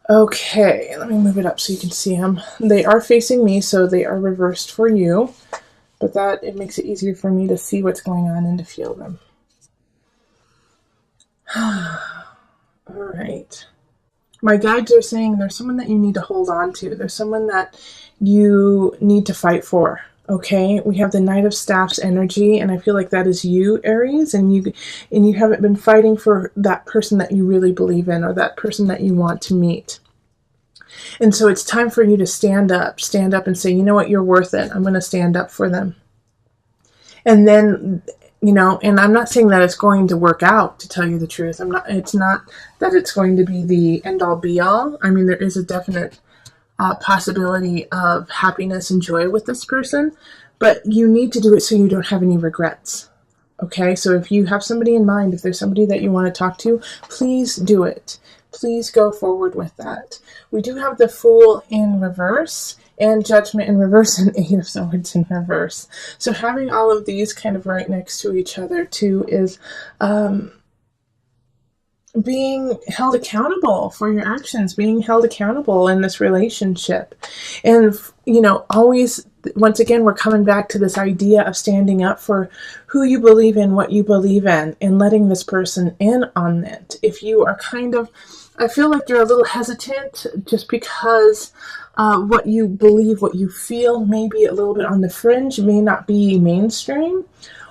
Okay, let me move it up so you can see them. They are facing me, so they are reversed for you, but it makes it easier for me to see what's going on and to feel them. All right. My guides are saying there's someone that you need to hold on to. There's someone that you need to fight for. Okay, we have the Knight of Staffs energy, and I feel like that is you, Aries, and you haven't been fighting for that person that you really believe in, or that person that you want to meet. And so it's time for you to stand up and say, you know what, you're worth it. I'm going to stand up for them. And then, and I'm not saying that it's going to work out, to tell you the truth. It's not that it's going to be the end all be all. I mean, there is a definite possibility of happiness and joy with this person, but you need to do it so you don't have any regrets. Okay, so if you have somebody in mind, if there's somebody that you want to talk to, please do it. Please go forward with that. We do have the Fool in reverse and Judgment in reverse and Eight of Swords in reverse. So having all of these kind of right next to each other too is being held accountable for your actions, being held accountable in this relationship. And, always, once again, we're coming back to this idea of standing up for who you believe in, what you believe in, and letting this person in on it. If you are I feel like you're a little hesitant just because what you believe, what you feel may be a little bit on the fringe, may not be mainstream,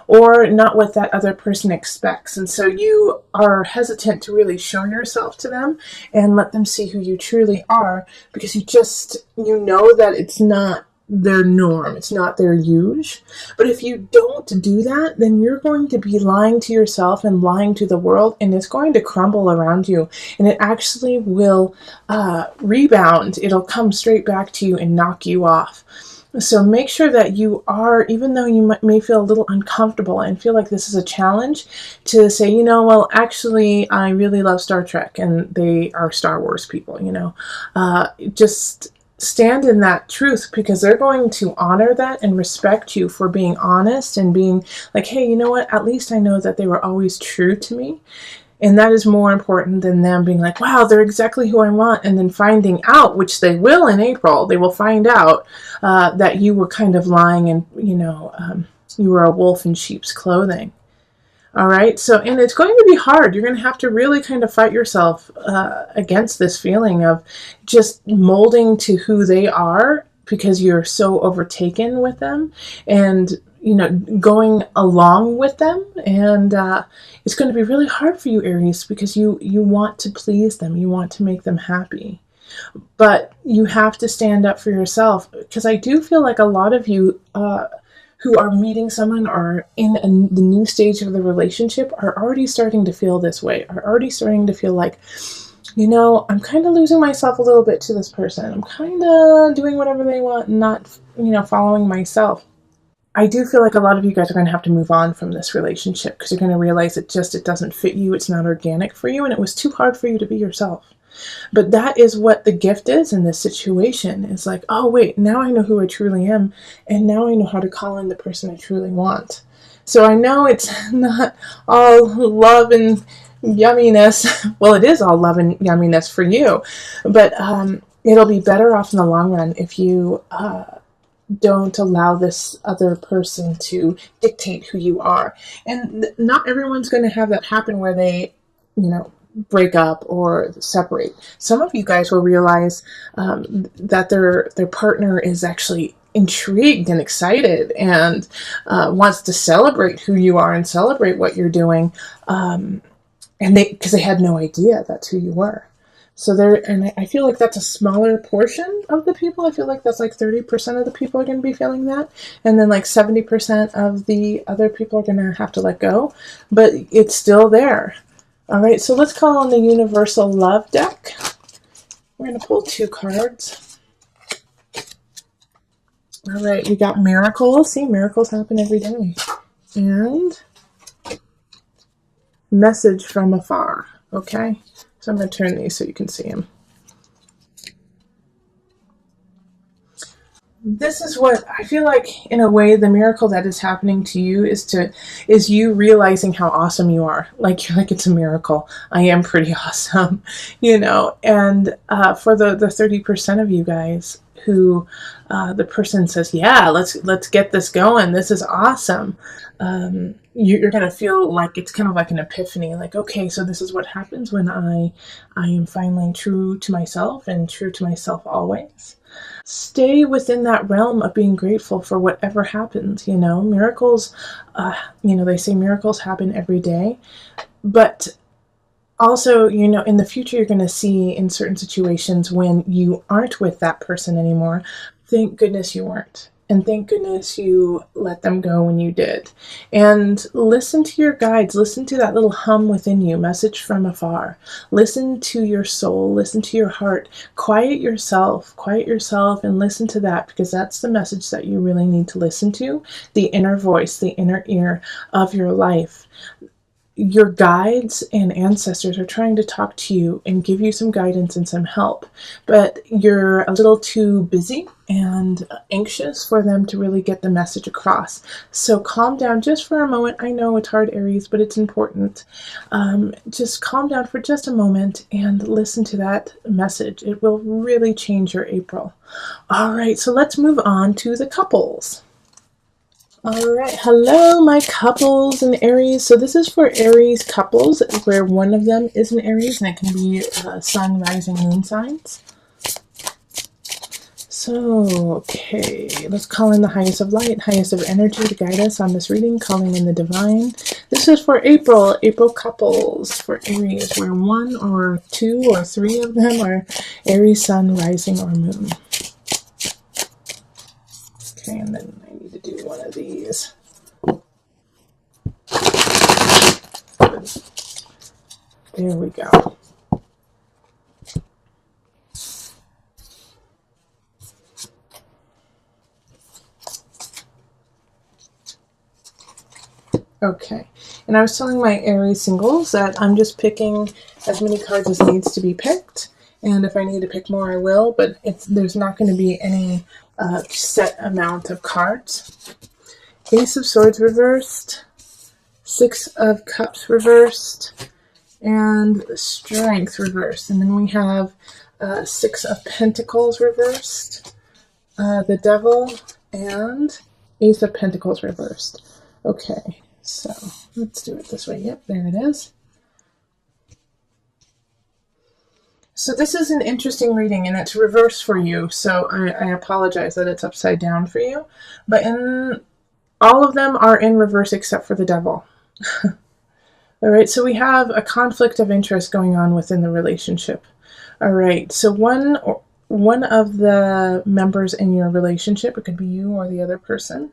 or not what that other person expects. And so you are hesitant to really show yourself to them and let them see who you truly are, because you know that it's not their norm, it's not their usual. But if you don't do that, then you're going to be lying to yourself and lying to the world, and it's going to crumble around you, and it actually will rebound. It'll come straight back to you and knock you off. So make sure that you are, even though you may feel a little uncomfortable and feel like this is a challenge, to say, well, actually, I really love Star Trek, and they are Star Wars people, just stand in that truth, because they're going to honor that and respect you for being honest and being like, hey, you know what, at least I know that they were always true to me. And that is more important than them being like, wow, they're exactly who I want. And then finding out, which they will in April, they will find out that you were kind of lying and, you were a wolf in sheep's clothing. All right. So, and it's going to be hard. You're going to have to really kind of fight yourself against this feeling of just molding to who they are, because you're so overtaken with them and, going along with them. And it's going to be really hard for you, Aries, because you want to please them. You want to make them happy. But you have to stand up for yourself, because I do feel like a lot of you who are meeting someone or in the new stage of the relationship are already starting to feel this way, are already starting to feel like, I'm kind of losing myself a little bit to this person. I'm kind of doing whatever they want and not, following myself. I do feel like a lot of you guys are going to have to move on from this relationship, because you're going to realize it doesn't fit you. It's not organic for you, and it was too hard for you to be yourself. But that is what the gift is in this situation. It's like, oh, wait, now I know who I truly am, and now I know how to call in the person I truly want. So I know it's not all love and yumminess. Well, it is all love and yumminess for you, but it'll be better off in the long run if you don't allow this other person to dictate who you are. And not everyone's going to have that happen where they, break up or separate. Some of you guys will realize that their partner is actually intrigued and excited and wants to celebrate who you are and celebrate what you're doing, and because they had no idea that's who you were. So and I feel like that's a smaller portion of the people. I feel like that's like 30% of the people are going to be feeling that. And then like 70% of the other people are going to have to let go. But it's still there. All right, so let's call on the Universal Love deck. We're going to pull 2 cards. All right, we got miracles. See, miracles happen every day. And message from afar. Okay. So I'm going to turn these so you can see them. this is what I feel like, in a way, the miracle that is happening to you is you realizing how awesome you are. Like, you're like, it's a miracle. I am pretty awesome, And for the 30% of you guys who the person says, yeah, let's get this going. This is awesome. You're gonna feel like it's kind of like an epiphany. Like, okay, so this is what happens when I am finally true to myself and true to myself always. Stay within that realm of being grateful for whatever happens. Miracles, they say miracles happen every day, but also, in the future, you're going to see in certain situations when you aren't with that person anymore, thank goodness you weren't. And thank goodness you let them go when you did. And listen to your guides. Listen to that little hum within you, message from afar. Listen to your soul. Listen to your heart. Quiet yourself and listen to that, because that's the message that you really need to listen to. The inner voice, the inner ear of your life. Your guides and ancestors are trying to talk to you and give you some guidance and some help, but you're a little too busy and anxious for them to really get the message across. So calm down just for a moment. I know it's hard, Aries, but it's important. Just calm down for just a moment and listen to that message. It will really change your April. All right, so let's move on to the couples. All right, hello, my couples in Aries. So this is for Aries couples, where one of them is an Aries, and it can be sun, rising, moon signs. So, okay, let's call in the highest of light, highest of energy to guide us on this reading, calling in the divine. This is for April couples for Aries, where one or two or three of them are Aries, sun, rising, or moon. Okay, and then I need to do one of these. There we go. Okay, and I was telling my Aries singles that I'm just picking as many cards as needs to be picked, and if I need to pick more, I will, but there's not going to be any set amount of cards. Ace of Swords reversed, Six of Cups reversed, and Strength reversed, and then we have Six of Pentacles reversed, the Devil, and Ace of Pentacles reversed. Okay, so let's do it this way. Yep, there it is. So this is an interesting reading, and it's reversed for you, so I apologize that it's upside down for you. But all of them are in reverse except for the Devil. All right, so we have a conflict of interest going on within the relationship. All right, so one of the members in your relationship, it could be you or the other person,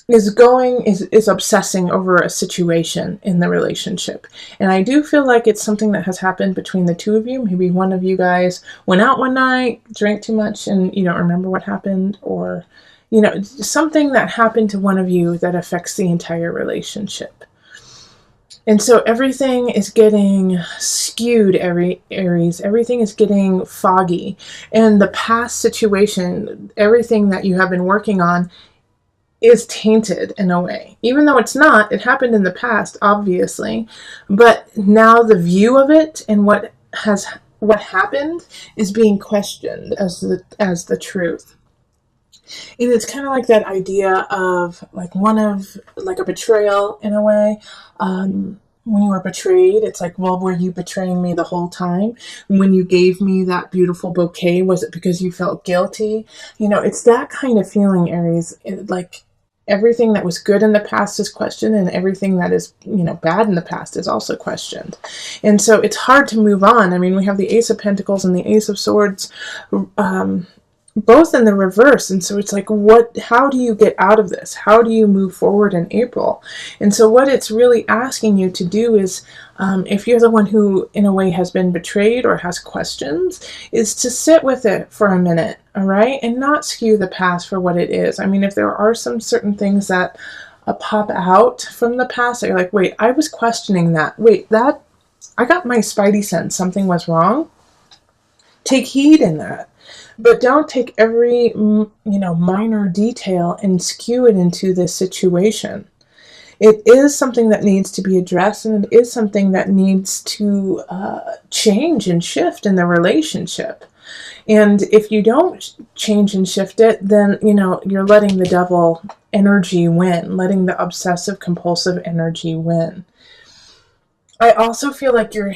is obsessing over a situation in the relationship. And I do feel like it's something that has happened between the two of you. Maybe one of you guys went out one night, drank too much, and you don't remember what happened, or something that happened to one of you that affects the entire relationship. And so everything is getting skewed, Aries. Everything is getting foggy. And the past situation, everything that you have been working on, is tainted in a way. Even though it's not, it happened in the past, obviously. But now the view of it and what happened is being questioned as the truth. And it's kind of like that idea of like a betrayal in a way. When you were betrayed, it's like, well, were you betraying me the whole time? When you gave me that beautiful bouquet, was it because you felt guilty? It's that kind of feeling, Aries. Like everything that was good in the past is questioned, and everything that is, bad in the past is also questioned. And so it's hard to move on. I mean, we have the Ace of Pentacles and the Ace of Swords, both in the reverse. And so it's like, how do you get out of this? How do you move forward in April? And so what it's really asking you to do is, if you're the one who in a way has been betrayed or has questions, is to sit with it for a minute, all right? And not skew the past for what it is. I mean, if there are some certain things that pop out from the past that you're like, wait, I was questioning that. Wait, I got my spidey sense something was wrong. Take heed in that. But don't take every, minor detail and skew it into this situation. It is something that needs to be addressed, and it is something that needs to change and shift in the relationship. And if you don't change and shift it, then, you're letting the devil energy win, letting the obsessive compulsive energy win. I also feel like you're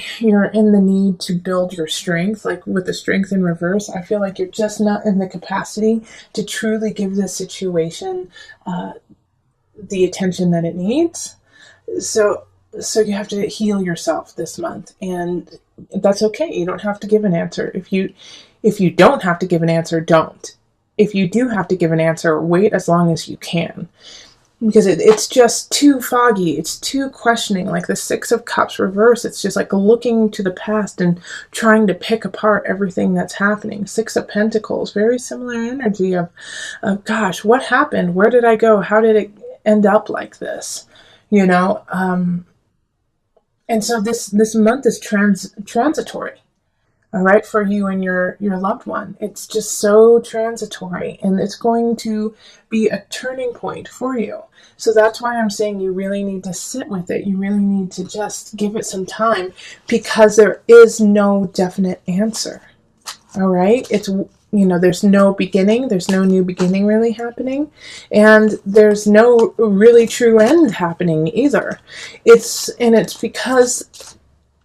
in the need to build your strength, like with the strength in reverse. I feel like you're just not in the capacity to truly give this situation the attention that it needs. So you have to heal yourself this month, and that's okay. You don't have to give an answer. If you don't have to give an answer, don't. If you do have to give an answer, wait as long as you can. Because it's just too foggy. It's too questioning. Like the Six of Cups reverse, it's just like looking to the past and trying to pick apart everything that's happening. Six of Pentacles, very similar energy of gosh, what happened? Where did I go? How did it end up like this? And so this month is transitory. All right, for you and your loved one. It's just so transitory, and it's going to be a turning point for you. So that's why I'm saying you really need to sit with it. You really need to just give it some time, because there is no definite answer. All right, it's there's no beginning, there's no new beginning really happening, and there's no really true end happening either. It's because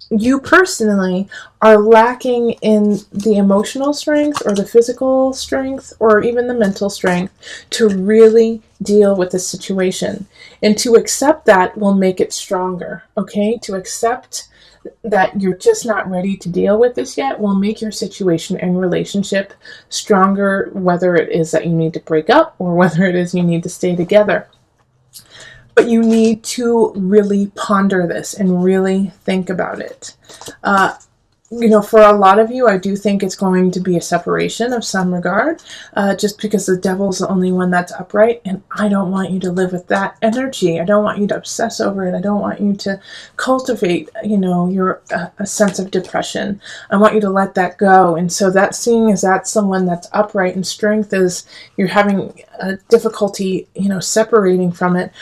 you personally are lacking in the emotional strength or the physical strength or even the mental strength to really deal with the situation. And to accept that will make it stronger, okay? To accept that you're just not ready to deal with this yet will make your situation and relationship stronger, whether it is that you need to break up or whether it is you need to stay together. But you need to really ponder this and really think about it. For a lot of you, I do think it's going to be a separation of some regard, just because the devil's the only one that's upright, and I don't want you to live with that energy. I don't want you to obsess over it. I don't want you to cultivate, your a sense of depression. I want you to let that go. And so that, seeing as that's someone that's upright and strength is, you're having a difficulty, separating from it.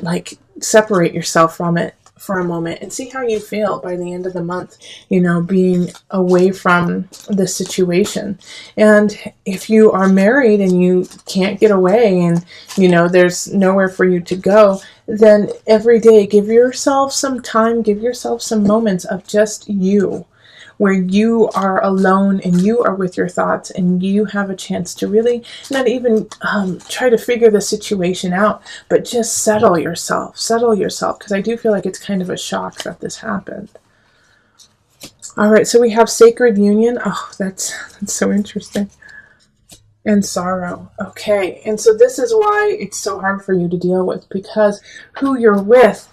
Like, separate yourself from it for a moment and see how you feel by the end of the month, being away from the situation. And if you are married and you can't get away and, there's nowhere for you to go, then every day give yourself some time, give yourself some moments of just you, where you are alone and you are with your thoughts and you have a chance to really not even try to figure the situation out, but just settle yourself, because I do feel like it's kind of a shock that this happened. All right, so we have sacred union. Oh, that's so interesting. And sorrow. Okay, and so this is why it's so hard for you to deal with, because who you're with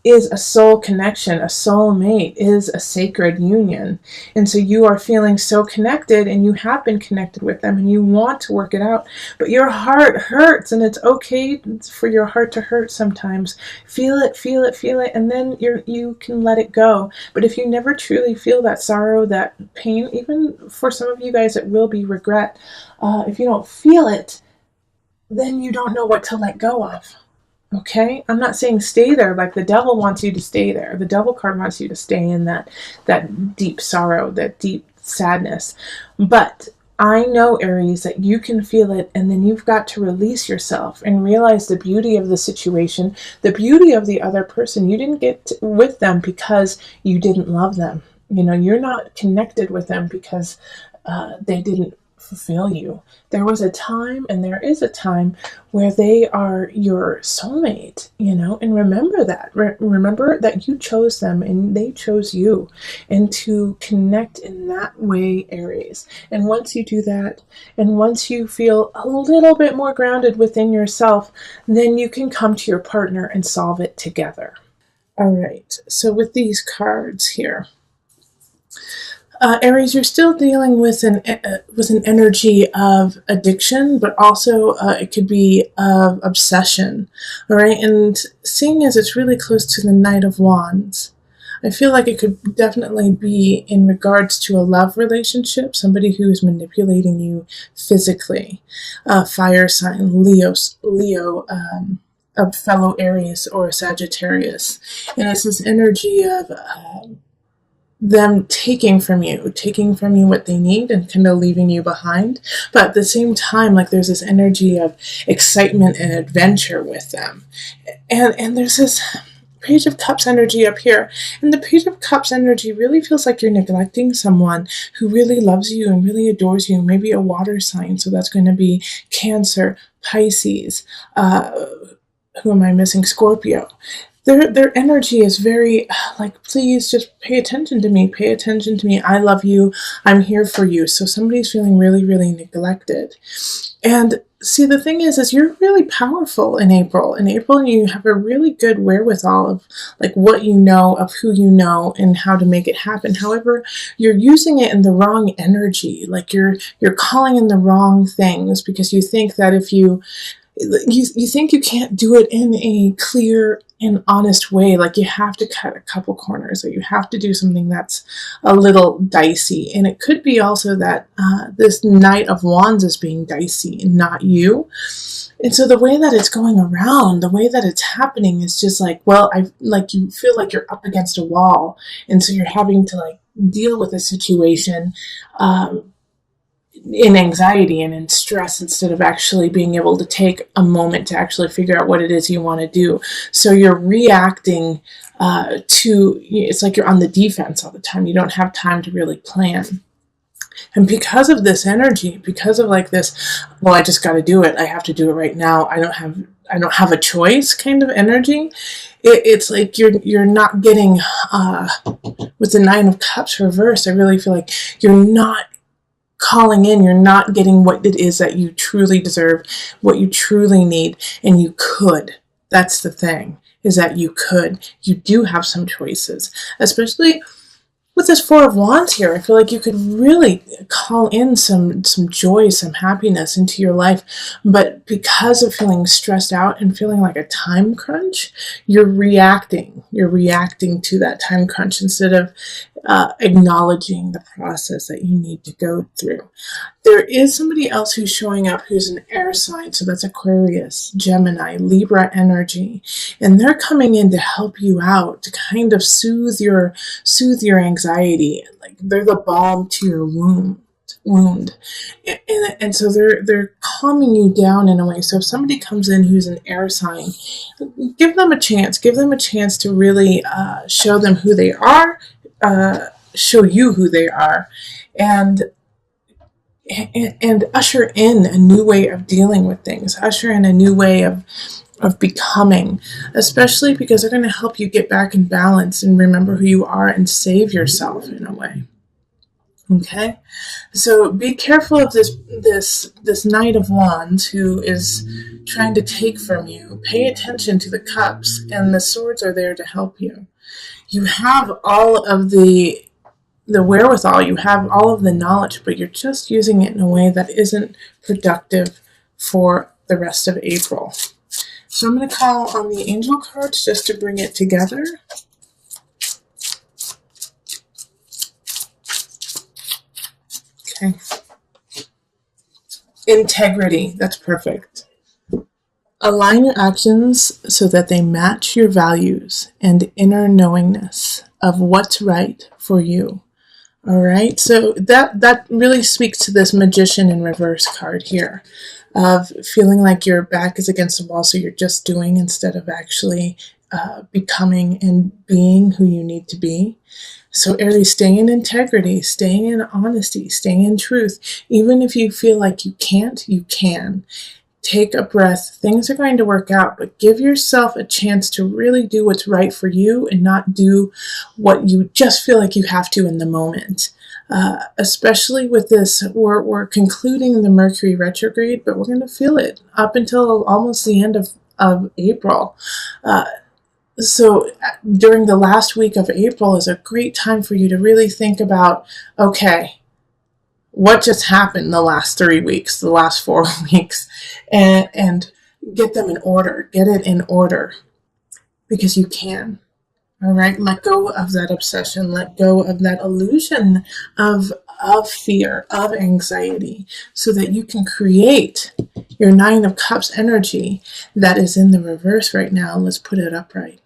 is a soul connection. A soul mate is a sacred union. And so you are feeling so connected, and you have been connected with them, and you want to work it out, but your heart hurts, and it's okay for your heart to hurt sometimes. Feel it, and then you can let it go. But if you never truly feel that sorrow, that pain, even for some of you guys it will be regret, if you don't feel it, then you don't know what to let go of. Okay, I'm not saying stay there. Like, the devil wants you to stay there. The devil card wants you to stay in that deep sorrow, that deep sadness. But I know, Aries, that you can feel it, and then you've got to release yourself and realize the beauty of the situation, the beauty of the other person. You didn't get with them because you didn't love them. You're not connected with them because they didn't fulfill you. There was a time, and there is a time, where they are your soulmate, and remember that. Remember that you chose them and they chose you, and to connect in that way, Aries. And once you do that, and once you feel a little bit more grounded within yourself, then you can come to your partner and solve it together. All right, so with these cards here, Aries, you're still dealing with an energy of addiction, but also it could be of obsession. All right, and seeing as it's really close to the Knight of Wands, I feel like it could definitely be in regards to a love relationship, somebody who is manipulating you physically. Fire sign, Leo, a fellow Aries or a Sagittarius. And it's this energy of them taking from you what they need and kind of leaving you behind. But at the same time, like there's this energy of excitement and adventure with them. And there's this Page of Cups energy up here. And the Page of Cups energy really feels like you're neglecting someone who really loves you and really adores you, maybe a water sign. So that's going to be Cancer, Pisces, who am I missing? Scorpio. Their energy is very like, please just pay attention to me. Pay attention to me. I love you. I'm here for you. So somebody's feeling really, really neglected. And see, the thing is you're really powerful in April. In April, you have a really good wherewithal of like what you know, of who you know, and how to make it happen. However, you're using it in the wrong energy. Like you're calling in the wrong things because you think that if you think you can't do it in a clear and honest way, like you have to cut a couple corners, or you have to do something that's a little dicey. And it could be also that this Knight of Wands is being dicey and not you. And so the way that it's going around, the way that it's happening is just like, well, you feel like you're up against a wall. And so you're having to like deal with a situation in anxiety and in stress instead of actually being able to take a moment to actually figure out what it is you want to do. So you're reacting it's like you're on the defense all the time. You don't have time to really plan. And because of this energy, because of like this, well, I just got to do it. I have to do it right now. I don't have a choice kind of energy. It's like you're not getting with the Nine of Cups reversed. I really feel like you're not calling in, you're not getting what it is that you truly deserve, what you truly need, and you could. That's the thing, is that you could. You do have some choices, especially with this Four of Wands here. I feel like you could really call in some joy, some happiness into your life, but because of feeling stressed out and feeling like a time crunch, you're reacting to that time crunch instead of acknowledging the process that you need to go through. There is somebody else who's showing up who's an air sign, so that's Aquarius, Gemini, Libra energy, and they're coming in to help you out, to kind of soothe your anxiety. Like they're the balm to your wound. And so they're calming you down in a way. So if somebody comes in who's an air sign, give them a chance to really show them who they are, show you who they are, and usher in a new way of dealing with things, usher in a new way of becoming, especially because they're going to help you get back in balance and remember who you are and save yourself in a way. Okay, so be careful of this Knight of Wands who is trying to take from you. Pay attention to the cups, and the swords are there to help you. You have all of the wherewithal, you have all of the knowledge, but you're just using it in a way that isn't productive for the rest of April. So I'm going to call on the angel cards just to bring it together. Okay. Integrity. That's perfect. Align your actions so that they match your values and inner knowingness of what's right for you. All right. So that really speaks to this Magician in reverse card here, of feeling like your back is against the wall, so you're just doing instead of actually becoming and being who you need to be. So Aries, stay in integrity, stay in honesty, stay in truth. Even if you feel like you can't, you can. Take a breath. Things are going to work out, but give yourself a chance to really do what's right for you and not do what you just feel like you have to in the moment. Especially with this, we're concluding the Mercury retrograde, but we're going to feel it up until almost the end of April. So during the last week of April is a great time for you to really think about, okay, what just happened the last 3 weeks, the last 4 weeks, and get them in order. Get it in order, because you can. All right, let go of that obsession, let go of that illusion of fear, of anxiety, so that you can create your Nine of Cups energy that is in the reverse right now. Let's put it upright.